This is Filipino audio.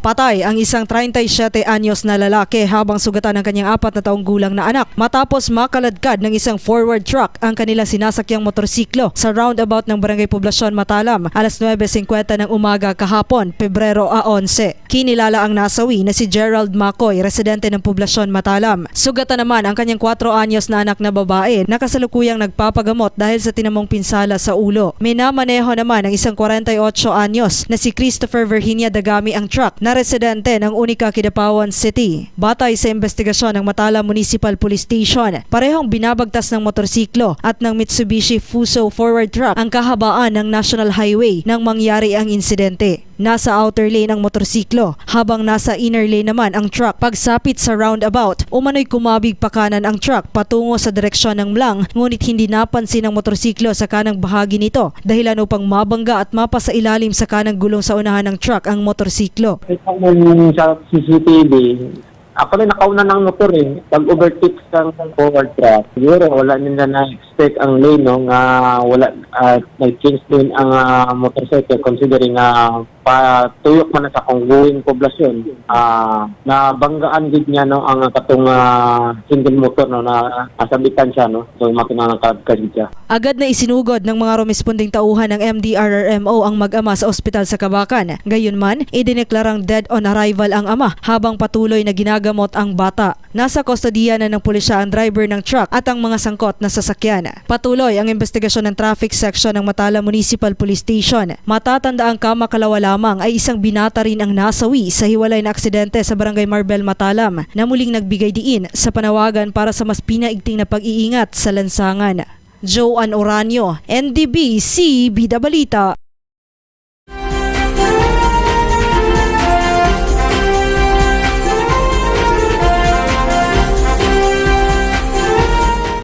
Napatay ang isang 37 anyos na lalaki habang sugatan ng kanyang 4 na taong gulang na anak matapos makaladkad ng isang forward truck ang kanilang sinasakyang motorsiklo sa roundabout ng Barangay Poblacion, Matalam, alas 9:50 ng umaga kahapon, Pebrero 11. Kinilala ang nasawi na si Gerald Macoy, residente ng Poblacion, Matalam. Sugatan naman ang kanyang 4 anyos na anak na babae na kasalukuyang nagpapagamot dahil sa tinamong pinsala sa ulo. Minamaneho naman ang isang 48 anyos na si Christopher Virginia Dagami ang truck na residente ng Unica, Kidapawan City. Batay sa investigasyon ng Matalam Municipal Police Station, parehong binabagtas ng motorsiklo at ng Mitsubishi Fuso forward truck ang kahabaan ng National Highway nang mangyari ang insidente. Nasa outer lane ang motorsiklo habang nasa inner lane naman ang truck. Pagsapit sa roundabout, umano'y kumabig pa kanan ang truck patungo sa direksyon ng Mlang, ngunit hindi napansin ang motorsiklo sa kanang bahagi nito dahilan upang mabangga at mapasailalim sa kanang gulong sa unahan ng truck ang motorsiklo. Sa CCTV, ako rin nakauna ng motor eh. Pag-overtake ng forward truck, siguro wala nila na-expect ang lane, no? Wala, nag-change din ang motorcycle considering patuyok man sa kongguing poblasyon. Nabanggaan din niya, no, ang katong single motor, no, na asabitan siya, no? So makinang nakagkagid siya. Agad na isinugod ng mga rumesponding tauhan ng MDRRMO ang mag-ama sa ospital sa Kabakan. Gayunman, idineklarang dead on arrival ang ama habang patuloy na ginagamot ang bata. Nasa kustodiya na ng pulisya ang driver ng truck at ang mga sangkot na sasakyan. Patuloy ang investigasyon ng traffic section ng Matalam Municipal Police Station. Matatanda ang kamakalawa lamang ay isang binata rin ang nasawi sa hiwalay na aksidente sa Barangay Marbel, Matalam na muling nagbigay diin sa panawagan para sa mas pinaigting na pag-iingat sa lansangan. Joan Oranio, NDBC Bida Balita.